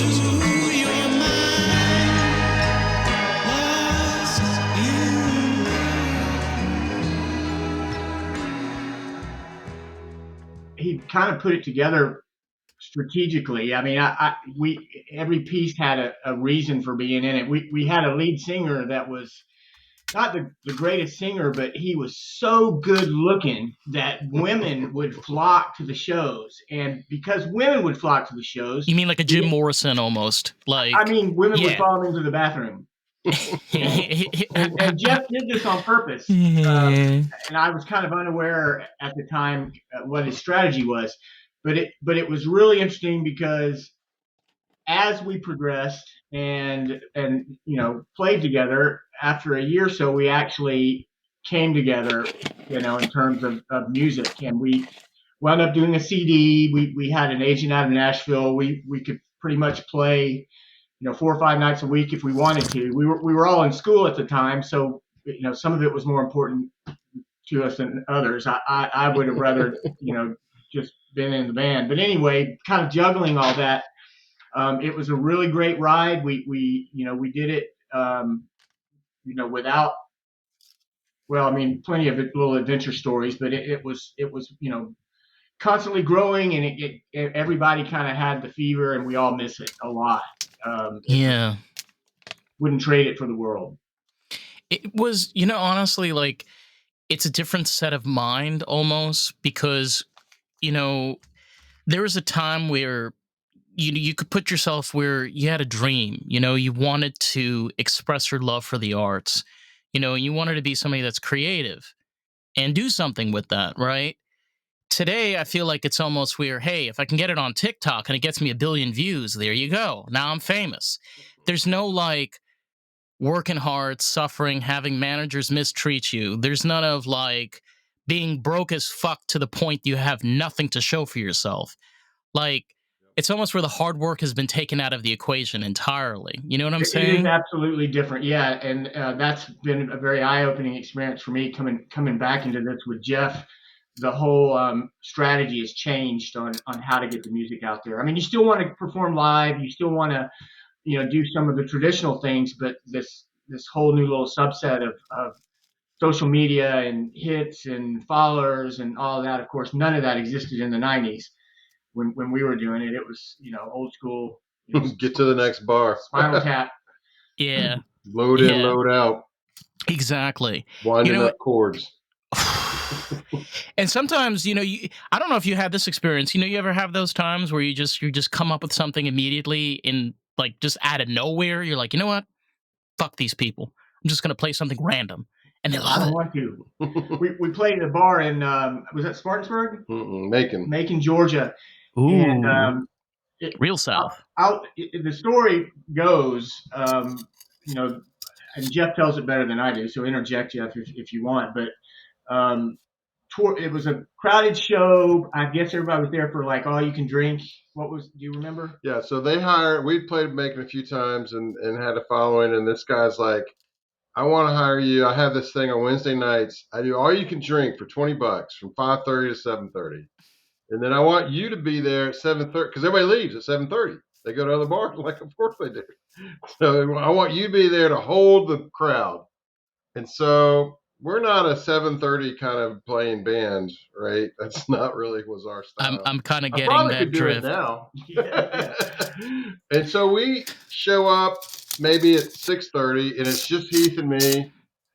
your mind, lost in. He kind of put it together strategically. I mean, we every piece had a reason for being in it. We had a lead singer that was not the greatest singer, but he was so good looking that women would flock to the shows. And because women would flock to the shows, You mean like a Jim Morrison almost? Like, I mean, women would yeah. follow him into the bathroom. And Jeff did this on purpose. And I was kind of unaware at the time what his strategy was. But it was really interesting because as we progressed and played together, after a year or so, we actually came together, in terms of music, and we wound up doing a CD. We had an agent out of Nashville. We could pretty much play, 4 or 5 nights a week if we wanted to. We were all in school at the time, so some of it was more important to us than others. I would have rather just been in the band, but anyway, kind of juggling all that. It was a really great ride. We did it, without, well, I mean, plenty of little adventure stories, but it was, constantly growing, and everybody kind of had the fever, and we all miss it a lot. Yeah. Wouldn't trade it for the world. It was, honestly, like, it's a different set of mind almost, because, there was a time where you could put yourself where you had a dream, you wanted to express your love for the arts, and you wanted to be somebody that's creative and do something with that, right? Today, I feel like it's almost where, hey, if I can get it on TikTok and it gets me 1 billion views, there you go. Now I'm famous. There's no, like, working hard, suffering, having managers mistreat you. There's none of, like, being broke as fuck to the point you have nothing to show for yourself. Like, it's almost where the hard work has been taken out of the equation entirely. You know what I'm saying? It is absolutely different, yeah, and that's been a very eye-opening experience for me coming back into this with Jeff. The whole strategy has changed on how to get the music out there. I mean, you still want to perform live, you still want to, do some of the traditional things, but this whole new little subset of social media and hits and followers and all of that. Of course, none of that existed in the '90s when we were doing it. It was, old school. Get to the next bar. Spinal Tap. Yeah. Load in, load out. Exactly. Winding up chords. And sometimes, I don't know if you had this experience. You ever have those times where you just come up with something immediately in, like, just out of nowhere? You're like, you know what? Fuck these people. I'm just gonna play something random, and they love it. I want to. We played at a bar in was that Spartanburg? Macon, Georgia. Ooh. And real South. The story goes, and Jeff tells it better than I do, so interject, Jeff, if you want. But it was a crowded show. I guess everybody was there for, like, all you can drink. Do you remember? Yeah, so we played Macon a few times and had a following, and this guy's like, I want to hire you. I have this thing on Wednesday nights. I do all you can drink for $20 from 5:30 to 7:30. And then I want you to be there at 7:30, because everybody leaves at 7:30. They go to other bars. I'm like, of course they do. So I want you to be there to hold the crowd. And so we're not a 7:30 kind of playing band, right? That's not really was our style. I'm kind of getting that drift now. And so we show up maybe at 6:30, and it's just Heath and me.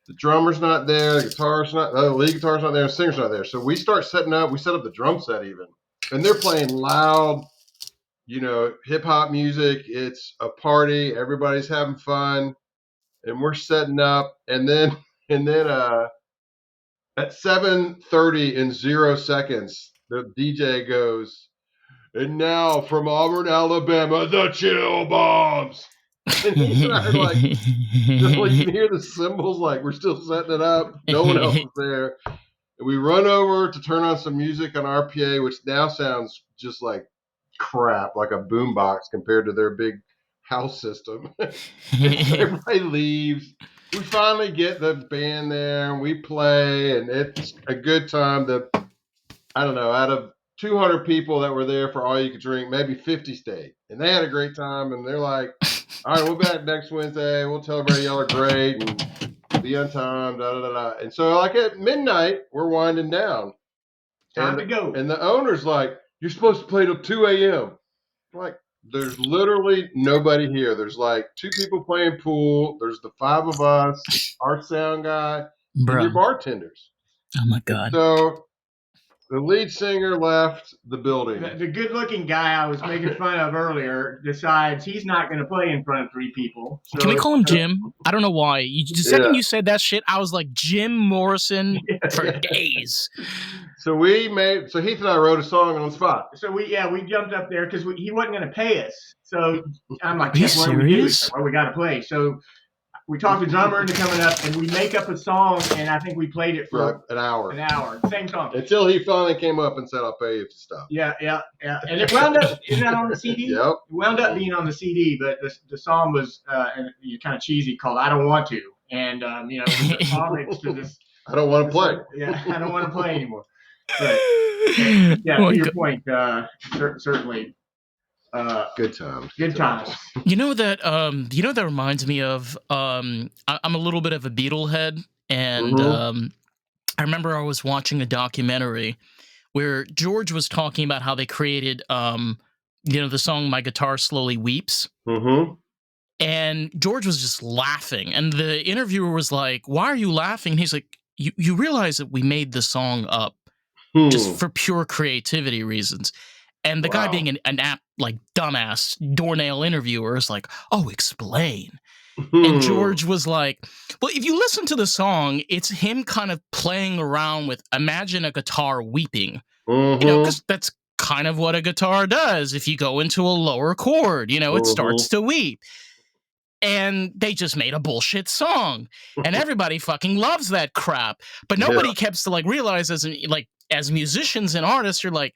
The drummer's not there, the lead guitar's not there, the singer's not there. So we start setting up. We set up the drum set even, and they're playing loud, hip hop music. It's a party. Everybody's having fun, and we're setting up. And then at 7:30 in 0 seconds, the DJ goes, and now from Auburn, Alabama, the Chillbumps. And he started, like, just like you can hear the cymbals, like we're still setting it up. No one else is there. And we run over to turn on some music on RPA, which now sounds just like crap, like a boombox compared to their big house system. Everybody leaves. We finally get the band there, and we play, and it's a good time. I don't know, out of 200 people that were there for all you could drink. Maybe 50 stayed, and they had a great time. And they're like, "All right, we'll be back next Wednesday. We'll tell everybody y'all are great and be on time." Da da da da. And so, like at midnight, we're winding down. Time to go. And the owner's like, "You're supposed to play till 2 a.m." I'm like, there's literally nobody here. There's like 2 people playing pool. There's the 5 of us, our sound guy, and your bartenders. Oh my God. So the lead singer left the building. The good-looking guy I was making fun of earlier decides he's not going to play in front of 3 people. So Can we call him Jim? I don't know why. The second you said that shit, I was like Jim Morrison for days. So Heath and I wrote a song on the spot. So we jumped up there because he wasn't going to pay us. So I'm like, Are you what do we do? serious? Well, we got to play. So we talked the drummer into coming up, and we make up a song, and I think we played it for an hour. Same song. Until he finally came up and said, "I'll pay you if you stop." Yeah. And it wound up, isn't that on the CD? Yep. It wound up being on the CD, but the song was kind of cheesy, called "I Don't Want to," and it was homage to this. I don't want to play. Yeah, I don't want to play anymore. But yeah, to your point, certainly. Good times. Good times. You know that reminds me of I'm a little bit of a Beatle head, and I remember I was watching a documentary where George was talking about how they created the song "My Guitar Slowly Weeps." Mm-hmm. And George was just laughing, and the interviewer was like, "Why are you laughing?" And he's like, "You realize that we made the song up just for pure creativity reasons." And the guy being an apt, like, dumbass doornail interviewer is like, "Oh, explain." And George was like, "Well, if you listen to the song, it's him kind of playing around with, imagine a guitar weeping. Because that's kind of what a guitar does. If you go into a lower chord, it starts to weep." And they just made a bullshit song. And everybody fucking loves that crap. But nobody keeps to, like, realize as musicians and artists, you're like,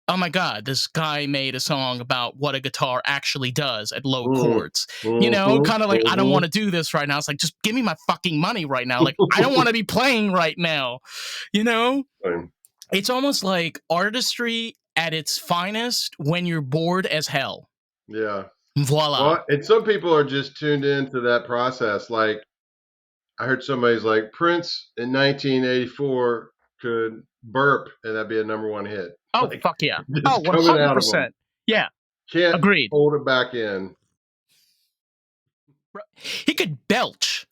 oh my God, this guy made a song about what a guitar actually does at low chords. Kind of like, I don't want to do this right now. It's like, just give me my fucking money right now. Like, I don't want to be playing right now. It's almost like artistry at its finest when you're bored as hell. Yeah. Voila. Well, and some people are just tuned into that process. Like, I heard somebody's like, Prince in 1984 could burp and that'd be a #1 hit. Oh, like, fuck yeah. Oh, 100%. Yeah. Can't agreed. Hold it back in. He could belch.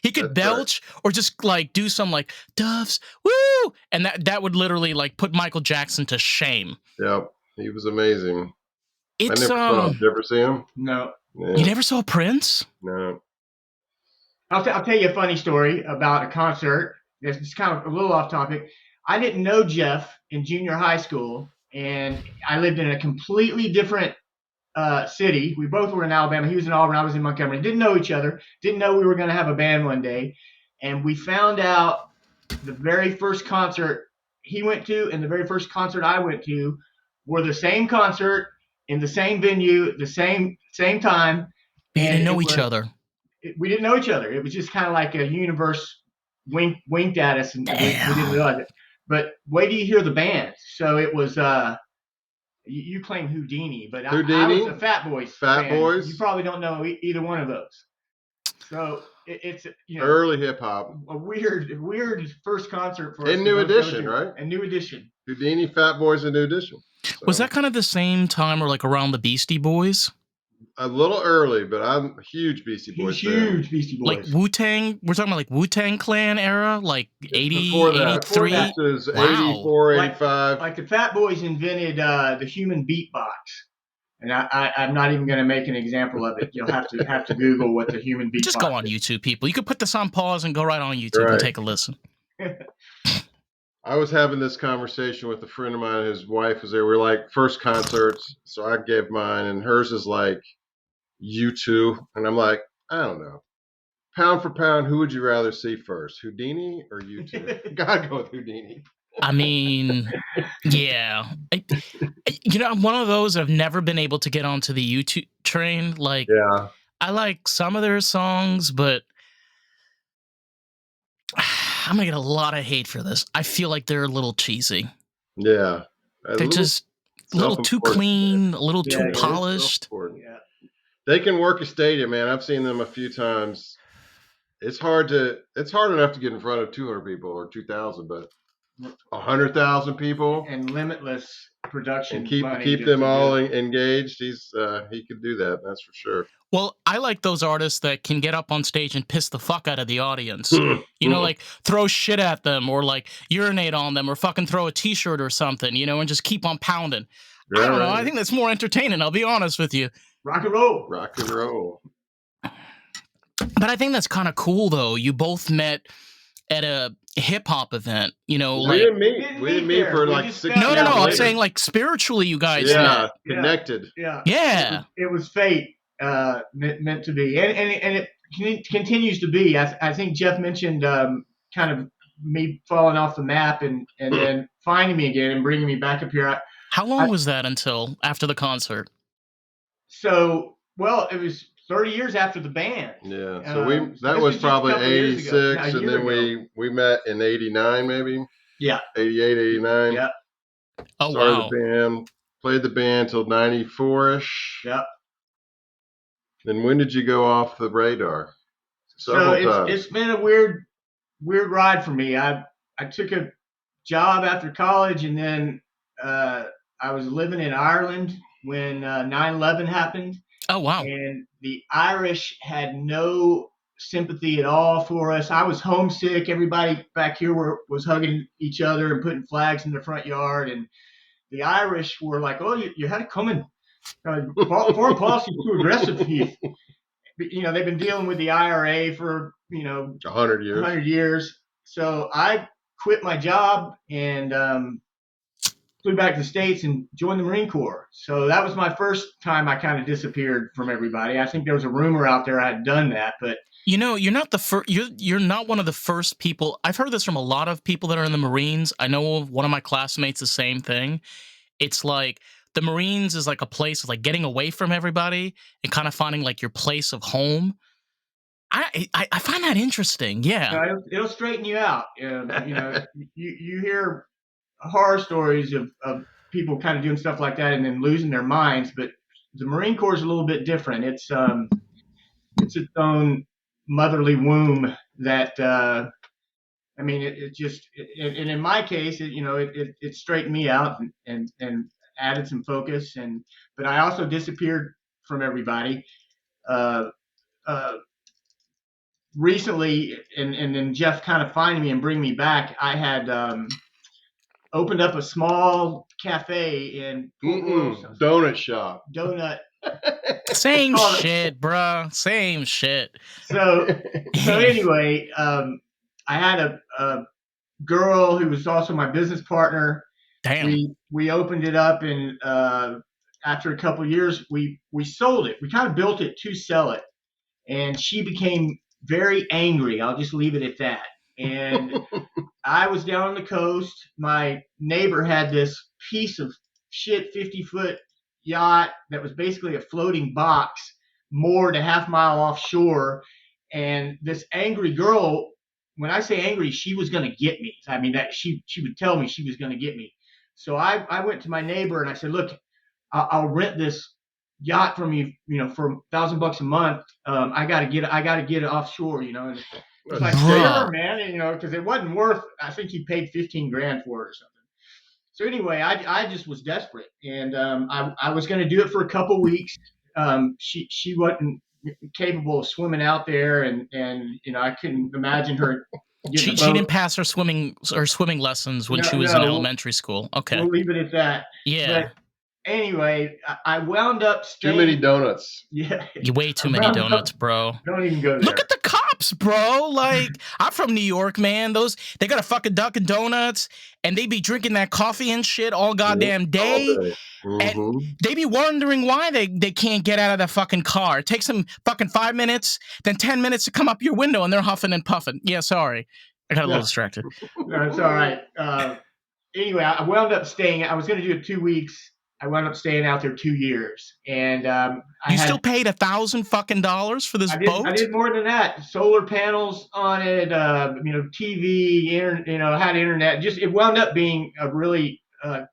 He could belch or just like do some like Doves, woo, and that would literally like put Michael Jackson to shame. Yep, he was amazing. I never saw him. Did you ever see him? No. Yeah. You never saw Prince? No. I'll tell you a funny story about a concert. It's kind of a little off topic. I didn't know Jeff in junior high school, and I lived in a completely different city. We both were in Alabama. He was in Auburn. I was in Montgomery. Didn't know each other. Didn't know we were going to have a band one day. And we found out the very first concert he went to and the very first concert I went to were the same concert in the same venue, the same time. We didn't know each other. We didn't know each other. It was just kind of like a universe winked at us, and we didn't realize it. But wait till you hear the band. So it was you claim Houdini, but I was a Fat Boys fan. Boys. You probably don't know either one of those. So it's early hip hop. A weird first concert for us. And New Edition, right? And New Edition. Houdini, Fat Boys, and New Edition. So. Was that kind of the same time or like around the Beastie Boys? A little early, but I'm a huge Beastie Boys fan. Huge Beastie Boys. Like Wu-Tang, we're talking about like Wu-Tang Clan era, like 80, 83? This is 84, 85. Like the Fat Boys invented the human beatbox. And I'm not even going to make an example of it. You'll have to Google what the human beatbox Just go on YouTube, people. You could put this on pause and go right on YouTube and take a listen. I was having this conversation with a friend of mine. His wife was there. We were like first concerts. So I gave mine, and hers is like U2. And I'm like, I don't know. Pound for pound, who would you rather see first, Houdini or U2? Gotta go with Houdini. I mean, yeah. I'm one of those I've never been able to get onto the YouTube train. Like, I like some of their songs, but I'm going to get a lot of hate for this. I feel like they're a little cheesy. Yeah. They're just a little too clean, a little too polished. Yeah. They can work a stadium, man. I've seen them a few times. It's hard enough to get in front of 200 people or 2,000, but 100,000 people and limitless production and keep money them all engaged. He could do that. That's for sure. Well, I like those artists that can get up on stage and piss the fuck out of the audience. You know, like throw shit at them or like urinate on them or fucking throw a t-shirt or something, you know, and just keep on pounding. I don't know. I think that's more entertaining. I'll be honest with you. Rock and roll. Rock and roll. But I think that's kind of cool, though. You both met at a hip hop event, you know. We didn't meet for like 6 years. No. I'm saying like spiritually, you guys met. Connected. Yeah. It was fate, meant to be, and it continues to be. I think Jeff mentioned kind of me falling off the map and then finding me again and bringing me back up here. How long was that until after the concert? So, well, it was 30 years after the band. Yeah. So that was probably 86, and then we met in 89, maybe. Yeah. 88, 89. Yeah. Oh, started wow. the band, played the band till 94-ish. Yeah. Then when did you go off the radar? Several times. It's been a weird ride for me. I took a job after college, and then I was living in Ireland when 9/11 happened. Oh, wow. And the Irish had no sympathy at all for us. I was homesick. Everybody back here was hugging each other and putting flags in the front yard. And the Irish were like, oh, you had it coming. Foreign policy is too aggressive, Heath. You know, they've been dealing with the IRA for, 100 years. 100 years. So I quit my job and flew back to the States and joined the Marine Corps. So that was my first time I kind of disappeared from everybody. I think there was a rumor out there I had done that, but you're not the first. You're not one of the first people. I've heard this from a lot of people that are in the Marines. I know of one of my classmates the same thing. It's like the Marines is like a place of like getting away from everybody and kind of finding like your place of home. I find that interesting. Yeah, it'll straighten you out. You hear horror stories of people kind of doing stuff like that and then losing their minds, but the Marine Corps is a little bit different. It's its own motherly womb that and in my case it straightened me out and added some focus, but I also disappeared from everybody recently, and then Jeff kind of finding me and bringing me back. I had opened up a small cafe in donut shop. Same shit, bro. Same shit. So anyway, I had a girl who was also my business partner. Damn. We opened it up, and after a couple of years, we sold it. We kind of built it to sell it, and she became very angry. I'll just leave it at that. And I was down on the coast. My neighbor had this piece of shit 50-foot yacht that was basically a floating box moored a half-mile offshore. And this angry girl, when I say angry, she was going to get me. I mean, that she would tell me she was going to get me. So I went to my neighbor and I said, look, I'll rent this yacht from you, for $1,000 a month. I gotta get it offshore, And it's like, sure, man, because it wasn't worth. I think he paid $15,000 for it or something. So anyway, I just was desperate, and I was going to do it for a couple weeks. She wasn't capable of swimming out there, and I couldn't imagine her. She didn't pass her swimming lessons when she was in elementary school. Okay, we'll leave it at that. Yeah. But anyway, I wound up staying. Too many donuts. Yeah. Way too many donuts, bro. Don't even go there. Look at the cops, bro. Like, I'm from New York, man. They got a fucking Dunkin' Donuts, and they be drinking that coffee and shit all goddamn day. And they be wondering why they can't get out of that fucking car. It takes them fucking 5 minutes, then 10 minutes to come up your window, and they're huffing and puffing. Yeah, sorry. I got a little distracted. No, it's all right. Anyway, I wound up staying. I was going to do it 2 weeks. I wound up staying out there 2 years, and you still paid $1,000 fucking for this boat? I did more than that. Solar panels on it, TV, had internet. Just it wound up being a really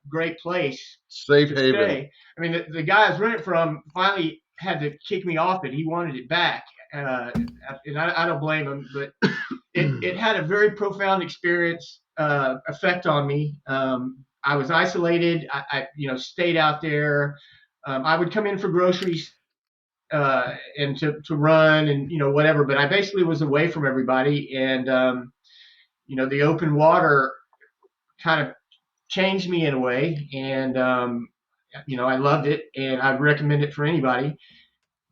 great place Safe to haven. stay. I mean, the guy I was renting from finally had to kick me off it. He wanted it back, and I don't blame him. But it had a very profound effect on me. I was isolated. I stayed out there. I would come in for groceries and to run and whatever, but I basically was away from everybody, and the open water kind of changed me in a way, and I loved it, and I'd recommend it for anybody.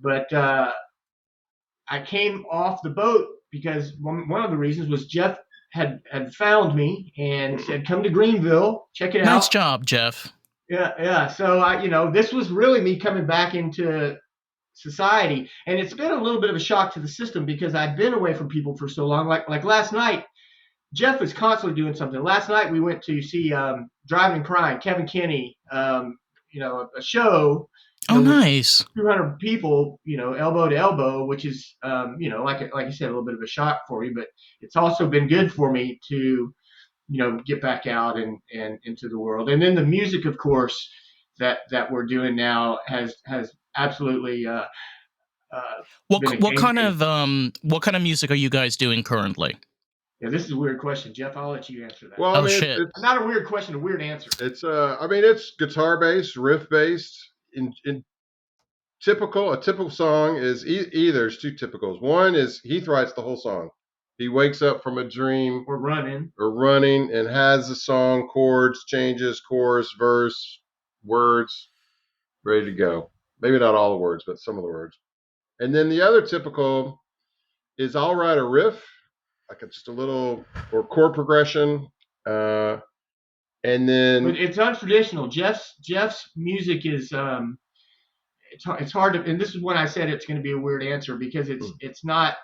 But I came off the boat because one of the reasons was Jeff had found me and said, "Come to Greenville, check it out." Nice job, Jeff. Yeah. So this was really me coming back into society, and it's been a little bit of a shock to the system because I've been away from people for so long. Like last night, Jeff was constantly doing something. Last night we went to see Driving and Crying, Kevin Kinney, a show. Oh, nice. 200 people, elbow to elbow, which is, like I said, a little bit of a shock for me, but it's also been good for me to, get back out and into the world. And then the music, of course, that we're doing now has absolutely what kind of music are you guys doing currently? Yeah, this is a weird question, Jeff. I'll let you answer that. Well, shit. It's not a weird question, a weird answer. It's it's guitar based, riff based. In a typical song is there's two typicals. One is Heath writes the whole song. He wakes up from a dream or running and has the song, chords, changes, chorus, verse, words ready to go. Maybe not all the words, but some of the words. And then the other typical is I'll write a riff, like just a little or chord progression, and then. But it's untraditional. Jeff's music is it's hard to, and this is when I said it's going to be a weird answer because it's not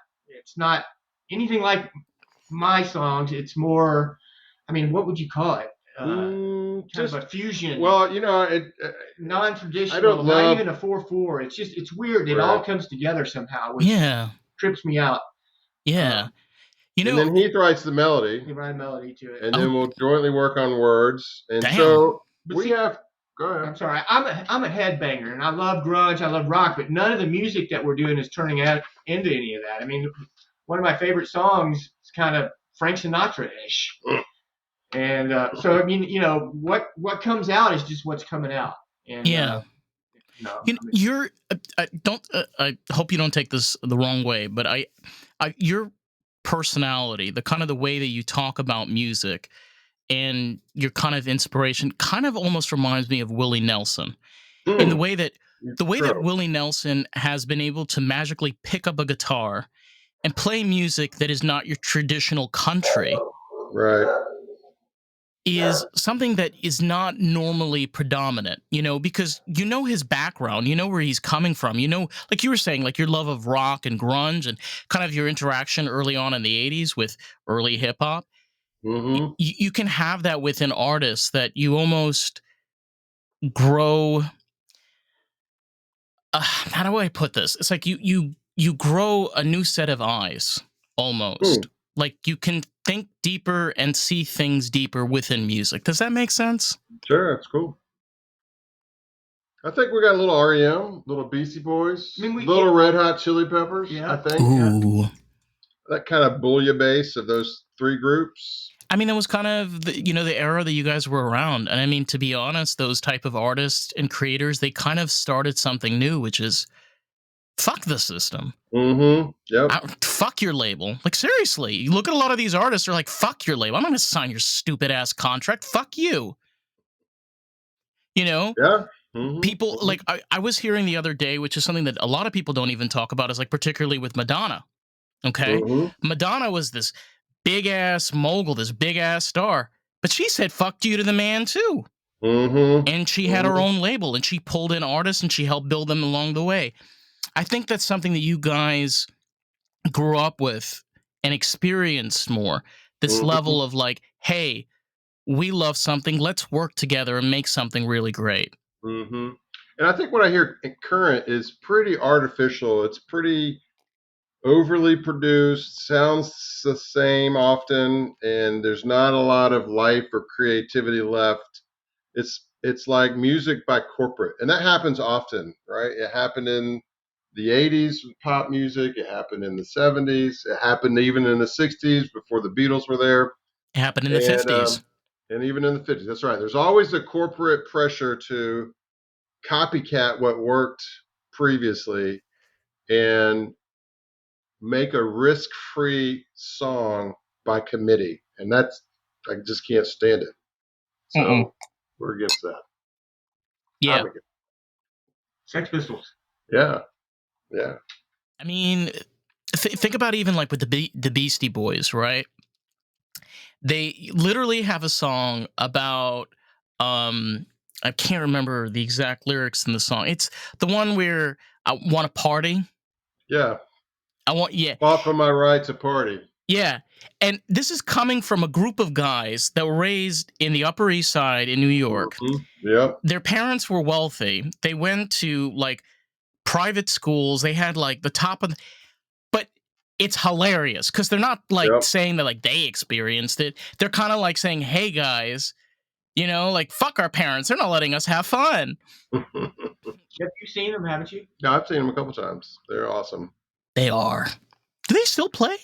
anything like my songs. It's more, I mean, what would you call it? Kind of a fusion. Well, non-traditional, not even a 4/4. It's weird. It all comes together somehow, which trips me out. Yeah. And then Heath writes the melody. He writes a melody to it. And then we'll jointly work on words. And Damn. so we have. Go ahead. I'm sorry. I'm a headbanger, and I love grunge. I love rock, but none of the music that we're doing is turning out into any of that. I mean, one of my favorite songs is kind of Frank Sinatra-ish. And so, I mean, what comes out is just what's coming out. And, you're. I hope you don't take this the wrong way, but your personality, the kind of the way that you talk about music, and your kind of inspiration, kind of almost reminds me of Willie Nelson, in the way that Willie Nelson has been able to magically pick up a guitar and play music that is not your traditional country. Right. Is something that is not normally predominant, because his background, where he's coming from, like you were saying, like your love of rock and grunge and kind of your interaction early on in the 80s with early hip hop. Mm-hmm. You can have that with an artist that you almost grow. How do I put this? It's like you grow a new set of eyes almost. Like you can think deeper and see things deeper within music. Does that make sense? Sure, that's cool. I think we got a little REM, little Beastie Boys, little Red Hot Chili Peppers. Yeah. I think. Ooh. That kind of bouillabaisse of those three groups. I mean, it was kind of the era that you guys were around, and I mean, to be honest, those type of artists and creators, they kind of started something new, which is fuck the system. Mm-hmm. Yep. Fuck your label. Like, seriously, you look at a lot of these artists, they're like, fuck your label. I'm not going to sign your stupid ass contract. Fuck you. Yeah. Mm-hmm. People, like, I was hearing the other day, which is something that a lot of people don't even talk about, is like, particularly with Madonna. Okay. Mm-hmm. Madonna was this big ass mogul, this big ass star, but she said fuck you to the man too. Mm-hmm. And she had her own label, and she pulled in artists and she helped build them along the way. I think that's something that you guys grew up with and experienced more. This level of like, hey, we love something, let's work together and make something really great. Mm-hmm. And I think what I hear current is pretty artificial. It's pretty overly produced, sounds the same often, and there's not a lot of life or creativity left it's like music by corporate, and that happens often, right? It happened in the 80s with pop music. It happened in the 70s. It happened even in the 60s before the Beatles were there, It happened in the and 50s. and even in the 50s. That's right. There's always a corporate pressure to copycat what worked previously and make a risk-free song by committee, and I just can't stand it. So we're against that. Yeah. I'm against. Sex Pistols. Yeah. I mean, think about even like with the Beastie Boys, right? They literally have a song about I can't remember the exact lyrics in the song. It's the one where I want to party. Yeah. Yeah. Fought for my right to party. Yeah. And this is coming from a group of guys that were raised in the Upper East Side in New York. Mm-hmm. Yep. Their parents were wealthy. They went to like private schools. They had like the top of but it's hilarious because they're not like saying that like they experienced it. They're kind of like saying, hey guys, you know, like fuck our parents. They're not letting us have fun. Jeff, you've seen them, haven't you? No, I've seen them a couple times. They're awesome. They are. Do they still play?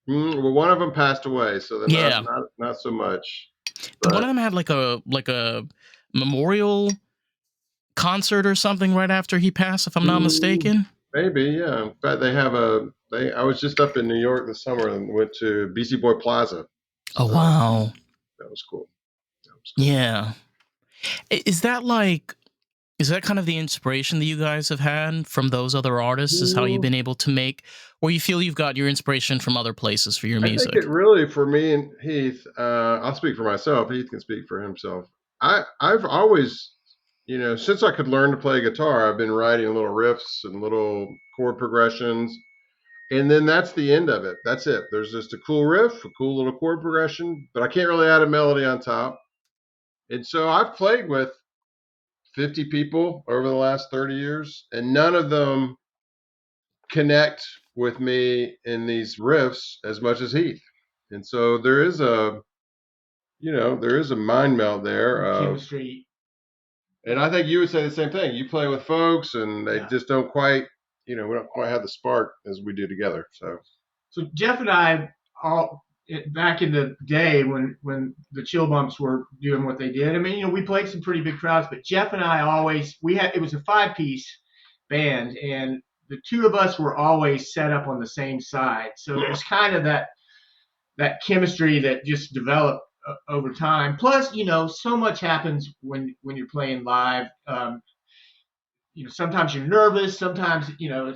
Well, one of them passed away, so they're not so much. But one of them had like a memorial concert or something right after he passed, if I'm not mistaken. Maybe, yeah. In fact, they have I was just up in New York this summer and went to Beastie Boy Plaza. Oh, wow. That was cool. Yeah. Is that kind of the inspiration that you guys have had from those other artists? Is how you've been able to make, or you feel you've got your inspiration from other places for your music? I think it really, for me and Heath, I'll speak for myself. Heath can speak for himself. I've always, since I could learn to play guitar, I've been writing little riffs and little chord progressions. And then that's the end of it. That's it. There's just a cool riff, a cool little chord progression, but I can't really add a melody on top. And so I've played with 50 people over the last 30 years, and none of them connect with me in these riffs as much as Heath. And so there is a mind meld there. Chemistry. And I think you would say the same thing. You play with folks and they just don't quite, we don't quite have the spark as we do together. So Jeff and I, back in the day when the Chillbumps were doing what they did, I mean, we played some pretty big crowds, but Jeff and I it was a 5-piece band, and the two of us were always set up on the same side. So it was kind of that chemistry that just developed over time. Plus, so much happens when you're playing live. Sometimes you're nervous. Sometimes,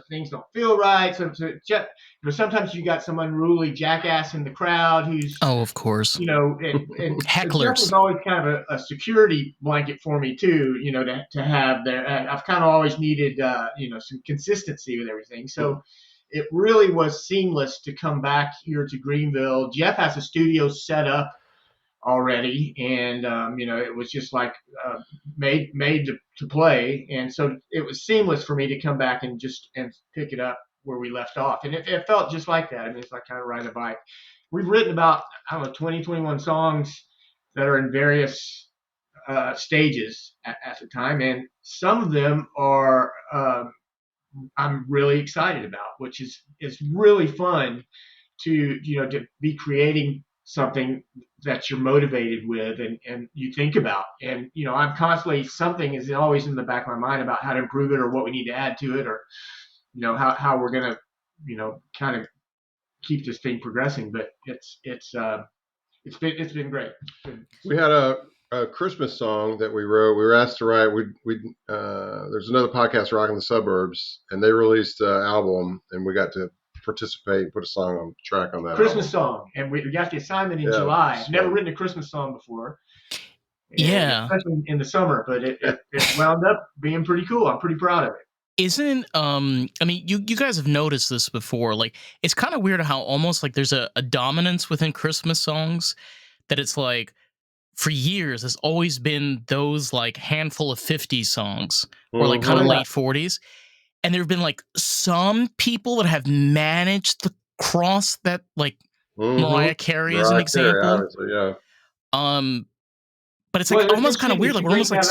things don't feel right. Sometimes you got some unruly jackass in the crowd who's, of course, and hecklers. Jeff was always kind of a security blanket for me too, to have there. I've kind of always needed, some consistency with everything. So it really was seamless to come back here to Greenville. Jeff has a studio set up already, and it was just like made to play, and so it was seamless for me to come back and pick it up where we left off, and it felt just like that. I mean, it's like kind of riding a bike. We've written about 21 songs that are in various stages at the time, and some of them are I'm really excited about, which is really fun to be creating something that you're motivated with and you think about. And, I'm constantly, something is always in the back of my mind about how to improve it or what we need to add to it or, how we're going to, kind of keep this thing progressing. But it's been great. We had a Christmas song that we wrote. We were asked to write. There's another podcast, Rockin' the Suburbs, and they released an album, and we got to participate and put a song on track on that Christmas album. song, and we got the assignment in July. I've never written a Christmas song before, especially in the summer, but it wound up being pretty cool. I'm pretty proud of it. Isn't I mean, you guys have noticed this before, like it's kind of weird how almost like there's a dominance within Christmas songs, that it's like for years there's always been those like handful of 50s songs or like kind of late 40s. And there have been like some people that have managed to cross that, like Mariah Carey as an example. Obviously, yeah. but it's like Well, almost kind of weird. Like we're almost like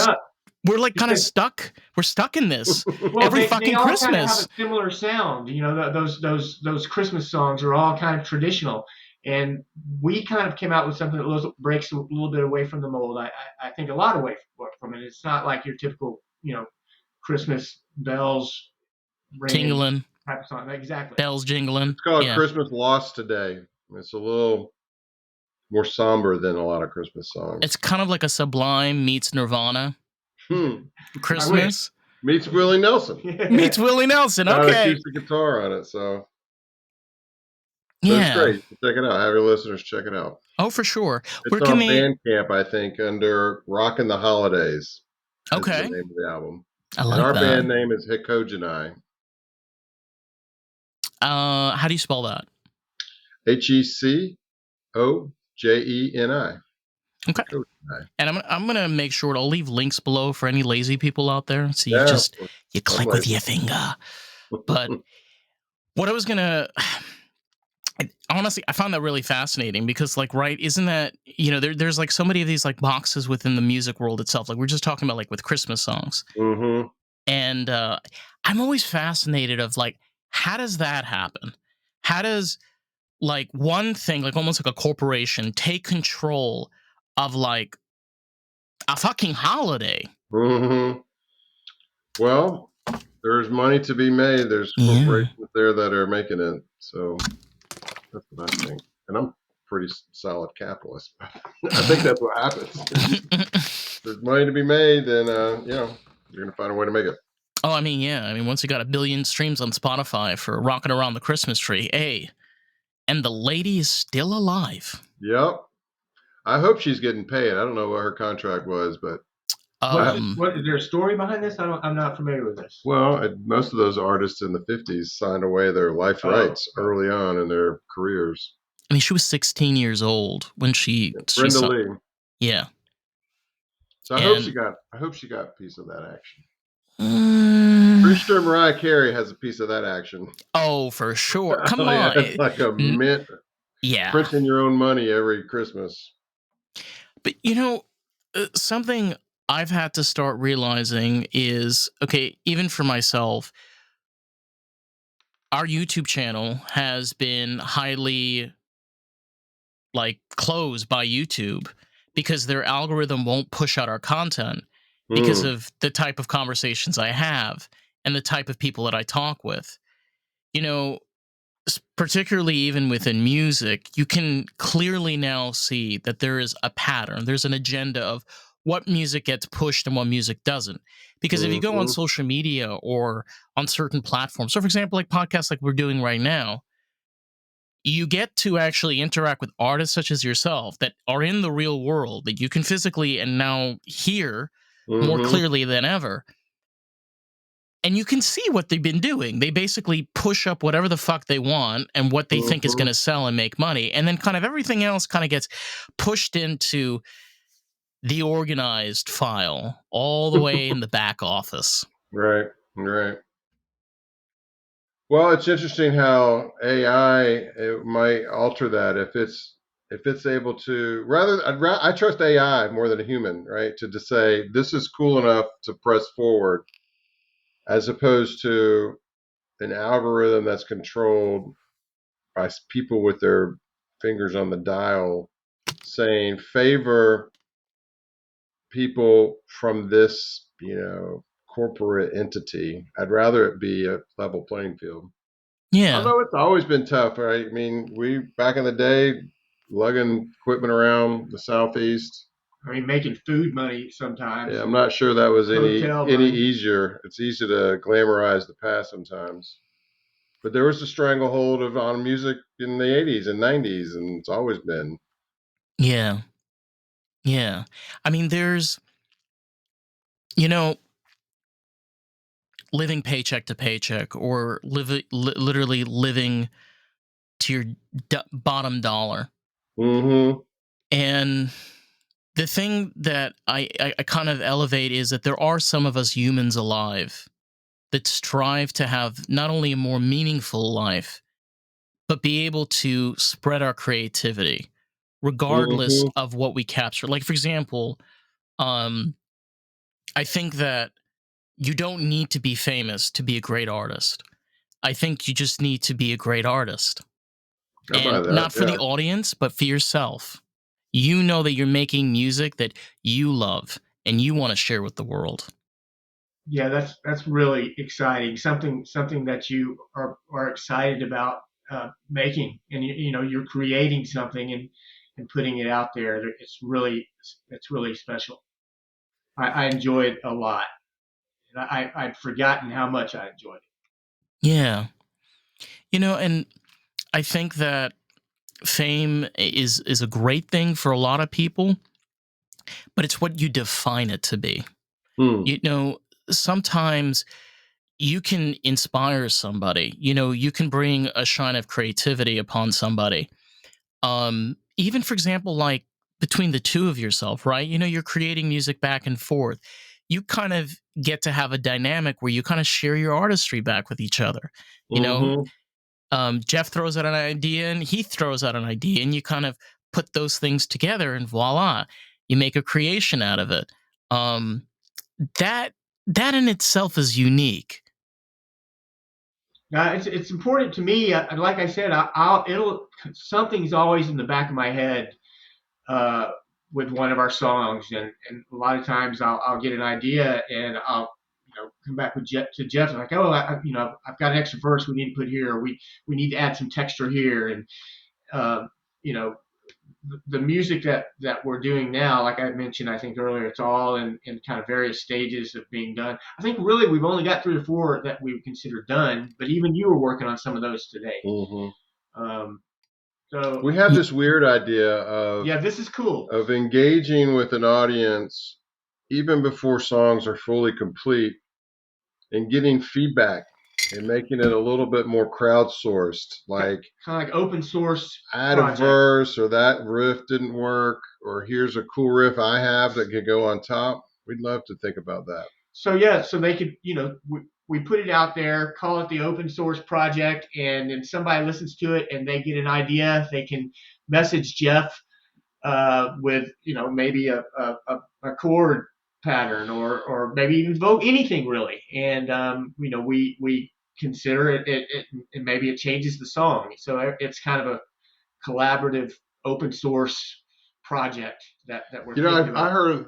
we're like kind of because- stuck. We're stuck in this Well, every they fucking all kind of have Christmas. a similar sound. You know, those Christmas songs are all kind of traditional, and we kind of came out with something that breaks a little bit away from the mold. I think a lot away from it. It's not like your typical, you know, Christmas bells ringing Tingling, type of song. Exactly. bells jingling. It's called Yeah. Christmas Lost Today. It's a little more somber than a lot of Christmas songs. It's kind of like a Sublime meets Nirvana. Hmm. Christmas Meets Willie Nelson. meets Willie Nelson. Got an Okay. acoustic guitar on it, so it's Yeah. great. Check it out. Have your listeners check it out. Oh, for sure. It's Where on can they? Bandcamp, I think, under Rockin' the Holidays. Is Okay. the name of the album. I And like our that. band name is Hecojeni. How do you spell that? Hecojeni. Okay. Hecojeni. And I'm gonna make sure I'll leave links below for any lazy people out there. So you Yeah. just you click with lazy. your finger. But what I was gonna honestly, I found that really fascinating because, like, right, isn't that, you know, there's like so many of these like boxes within the music world itself. Like we're just talking about like with Christmas songs, Mm-hmm. and I'm always fascinated of like, how does that happen? How does like one thing, like almost like a corporation, take control of like a fucking holiday? Mm-hmm. Well, there's money to be made. There's Yeah. corporations there that are making it. So that's what I think. And I'm a pretty solid capitalist. I think that's what happens. There's money to be made, then you know, you're gonna find a way to make it. Oh, I mean, yeah. I mean, once you got 1 billion streams on Spotify for Rocking Around the Christmas Tree, hey, and the lady is still alive. Yep. I hope she's getting paid. I don't know what her contract was, but What is there a story behind this? I'm not familiar with this. well, most of those artists in the 50s signed away their life rights early on in their careers. I mean, she was 16 years old when she Brenda Lee. Yeah. So I hope she got a piece of that action. Mm, Pretty sure Mariah Carey has a piece of that action. oh, for sure. Come Oh, yeah, on. it's like a mint, Yeah. printing your own money every Christmas. But, you know, something I've had to start realizing is, okay, even for myself, our YouTube channel has been highly like closed by YouTube because their algorithm won't push out our content because of the type of conversations I have and the type of people that I talk with. You know, particularly even within music, you can clearly now see that there is a pattern. There's an agenda of what music gets pushed and what music doesn't. Because if you go on social media or on certain platforms, so for example, like podcasts like we're doing right now, you get to actually interact with artists such as yourself that are in the real world that you can physically and now hear more clearly than ever. And you can see what they've been doing. They basically push up whatever the fuck they want and what they think is going to sell and make money. And then kind of everything else kind of gets pushed into the organized file all the way in the back office. Right, right. Well, it's interesting how AI it might alter that if it's able to I trust AI more than a human, right? To just say this is cool enough to press forward, as opposed to an algorithm that's controlled by people with their fingers on the dial, saying favor people from this, you know, corporate entity. I'd rather it be a level playing field. Yeah. Although it's always been tough, right? I mean, we back in the day, lugging equipment around the Southeast. I mean, making food money sometimes. Yeah, I'm not sure that was any Hotel money. easier. It's easy to glamorize the past sometimes. But there was a stranglehold on music in the 80s and 90s, and it's always been. Yeah. Yeah. I mean, there's, you know, living paycheck to paycheck or literally living to your bottom dollar. Mm-hmm. And the thing that I kind of elevate is that there are some of us humans alive that strive to have not only a more meaningful life, but be able to spread our creativity regardless of what we capture. Like, for example, Um, I think that you don't need to be famous to be a great artist. I think you just need to be a great artist. I buy And that. not for Yeah. the audience, but for yourself. You know that you're making music that you love and you want to share with the world. Yeah, that's really exciting. Something that you are excited about making, and you're creating something and putting it out there. It's really special. I enjoy it a lot. And I'd forgotten how much I enjoyed it. Yeah. And I think that fame is a great thing for a lot of people, but it's what you define it to be. Hmm. Sometimes you can inspire somebody. You can bring a shine of creativity upon somebody. Even for example, like between the two of yourself, right? You're creating music back and forth. You kind of get to have a dynamic where you kind of share your artistry back with each other. You know, Jeff throws out an idea and Heath throws out an idea, and you kind of put those things together, and voila, you make a creation out of it. That that in itself is unique. It's important to me. Like I said, something's always in the back of my head uh, with one of our songs, and a lot of times I'll get an idea and I'll come back with Jeff and like, oh, I've got an extra verse we need to put here, or we need to add some texture here, and uh, you know the music that we're doing now, like I mentioned, I think earlier, it's all in kind of various stages of being done. I think really we've only got 3 or 4 that we would consider done, but even you were working on some of those today. Um, so We have this weird idea of yeah, this is cool. of engaging with an audience even before songs are fully complete and getting feedback and making it a little bit more crowdsourced, like Kind of like open source add project. a verse, or that riff didn't work, or here's a cool riff I have that could go on top. We'd love to think about that. So yeah, so they could, we put it out there, call it the open source project, and then somebody listens to it and they get an idea. They can message Jeff with, maybe a chord pattern, or maybe even vote anything really, and we consider it, and maybe it changes the song. So it's kind of a collaborative open source project that we're I heard,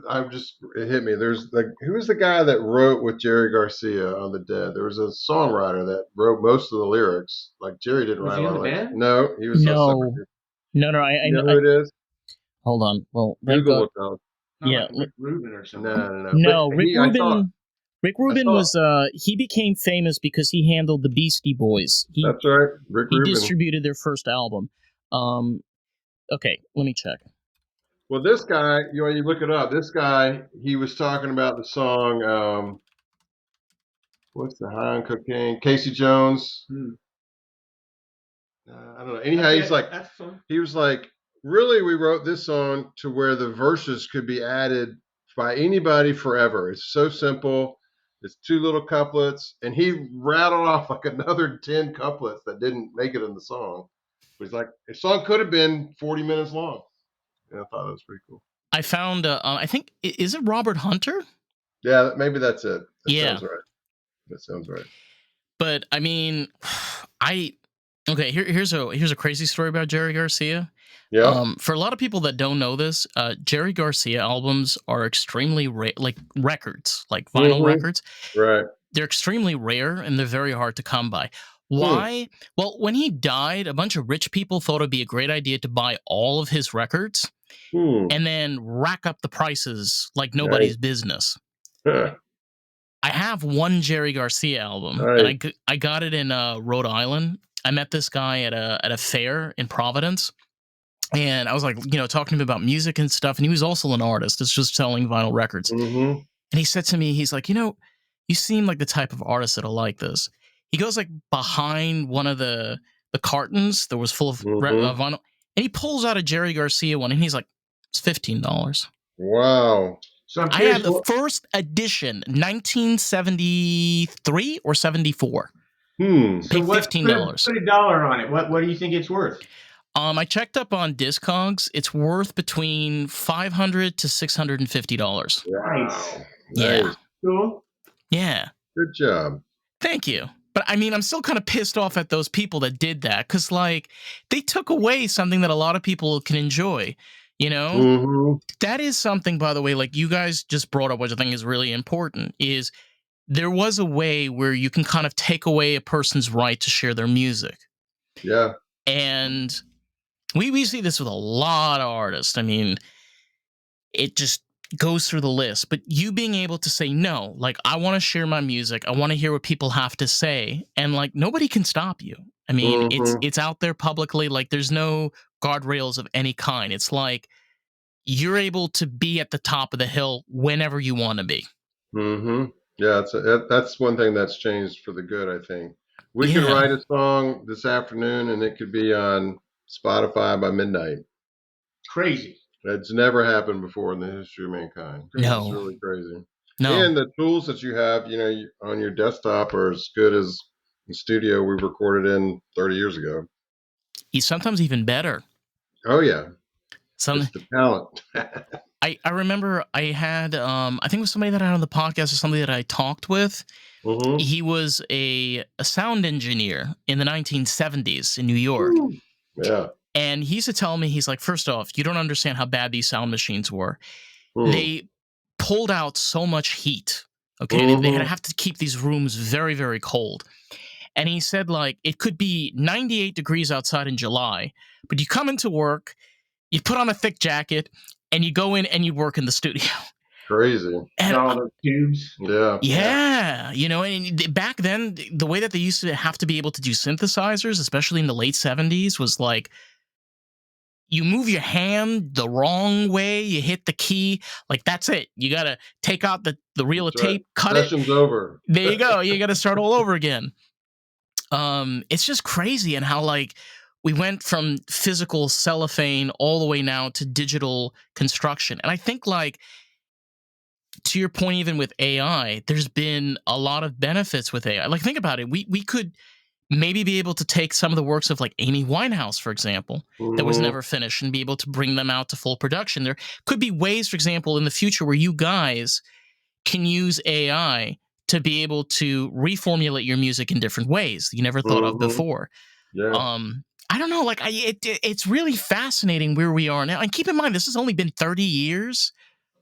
it hit me. There's who was the guy that wrote with Jerry Garcia on the Dead? There was a songwriter that wrote most of the lyrics. Like Jerry didn't write he a in lot the of lyrics. band? No, he was a separate dude. No. You know who it is? Hold on. Well, thank Google God. it though. Not Yeah. like Rick Rubin or something. No. No, But Rick I Rubin. saw- Rick Rubin was he became famous because he handled the Beastie Boys. That's right, Rick He Rubin. distributed their first album. Okay, let me check. Well, this guy, you look it up. This guy, he was talking about the song. What's the High on Cocaine? Casey Jones. I don't know. Anyhow, he was like, really, we wrote this song to where the verses could be added by anybody forever. It's so simple. It's 2 little couplets, and he rattled off like another 10 couplets that didn't make it in the song. But he's like, the song could have been 40 minutes long. And I thought that was pretty cool. I found. I think is it Robert Hunter? Yeah, maybe that's it. Yeah. That sounds right. But I mean, here's a crazy story about Jerry Garcia. Yeah. For a lot of people that don't know this, Jerry Garcia albums are extremely rare, like records, like vinyl records. Right. They're extremely rare and they're very hard to come by. Why? Well, when he died, a bunch of rich people thought it'd be a great idea to buy all of his records and then rack up the prices like nobody's business. Huh. I have one Jerry Garcia album, and I got it in Rhode Island. I met this guy at a fair in Providence, and I was like, talking to him about music and stuff, and he was also an artist. It's just selling vinyl records. And he said to me, he's like, you seem like the type of artist that'll like this. He goes like behind one of the cartons that was full of vinyl, and he pulls out a Jerry Garcia one, and he's like, it's $15. Wow. So I'm I curious, have the first edition, 1973 or 74. So Paid $15. Put a dollar on it. What do you think it's worth? I checked up on Discogs. It's worth between $500 to $650. Wow. Yeah. Nice. Cool. Yeah. Good job. Thank you. But I mean, I'm still kind of pissed off at those people that did that because, like, they took away something that a lot of people can enjoy. You know, Mm-hmm. that is something, by the way, like you guys just brought up, which I think is really important, is there was a way where you can kind of take away a person's right to share their music. Yeah. And we see this with a lot of artists. I mean, it just goes through the list. But you being able to say, no, like, I want to share my music. I want to hear what people have to say. And, like, nobody can stop you. I mean, it's out there publicly. Like, there's no guardrails of any kind. It's like you're able to be at the top of the hill whenever you want to be. Mm-hmm. Yeah, that's one thing that's changed for the good, I think. We could Yeah. write a song this afternoon and it could be on Spotify by midnight. Crazy. That's never happened before in the history of mankind. No. It's really crazy. No. And the tools that you have, on your desktop are as good as the studio we recorded in 30 years ago. He's sometimes even better. Oh, yeah. Some It's the talent. I remember I had I think it was somebody that I had on the podcast or somebody that I talked with. Mm-hmm. He was a sound engineer in the 1970s in New York. Yeah. And he used to tell me, he's like, first off, you don't understand how bad these sound machines were. Mm. They pulled out so much heat. Okay. They had to have to keep these rooms very, very cold. And he said, like, it could be 98 degrees outside in July, but you come into work, you put on a thick jacket, and you go in and you work in the studio. Crazy. And All those tubes. Yeah. yeah, you know, and back then, the way that they used to have to be able to do synthesizers, especially in the late 70s, was like, you move your hand the wrong way, you hit the key, like, that's it. You got to take out the reel of That's right. tape, cut Session's over. There you go. You got to start all over again. It's just crazy, and how, like, we went from physical cellophane all the way now to digital construction. And I think, like, to your point, even with AI, there's been a lot of benefits with AI. Like, think about it. We could maybe be able to take some of the works of, like, Amy Winehouse, for example, that was never finished, and be able to bring them out to full production. There could be ways, for example, in the future where you guys can use AI to be able to reformulate your music in different ways that you never thought of before. Yeah. I don't know, like, it's really fascinating where we are now. And keep in mind, this has only been 30 years,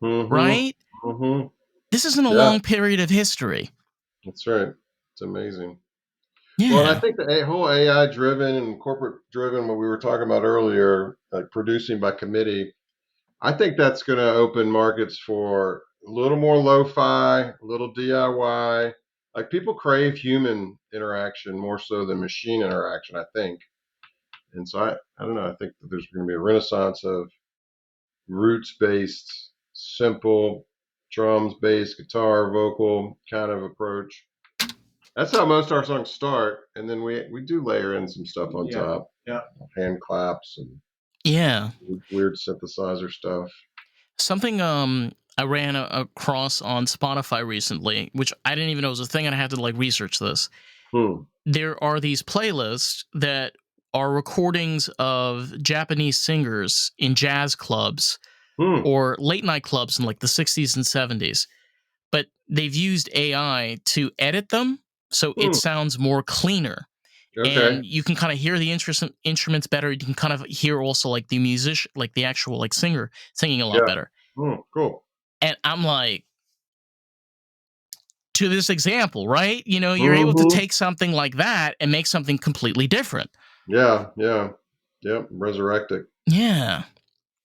right? Mm-hmm. This isn't a long period of history. That's right. It's amazing. Yeah. Well, and I think the whole AI driven and corporate driven, what we were talking about earlier, like producing by committee, I think that's going to open markets for a little more lo-fi, a little DIY. Like, people crave human interaction more so than machine interaction, I think. And so I don't know. I think that there's going to be a renaissance of roots-based, simple drums, bass, guitar, vocal kind of approach. That's how most of our songs start, and then we do layer in some stuff on top. Yeah. Hand claps and Yeah. weird synthesizer stuff. Something I ran across on Spotify recently, which I didn't even know was a thing, and I had to, like, research this. There are these playlists that are recordings of Japanese singers in jazz clubs or late night clubs in, like, the 60s and 70s. But they've used AI to edit them so it sounds more cleaner. Okay. And you can kind of hear the instruments better. You can kind of hear also, like, the musician, like the actual, like, singer singing a lot better. Cool. And I'm like, to this example, right? You know, you're able to take something like that and make something completely different. Yeah. Yep. Resurrect it. Yeah.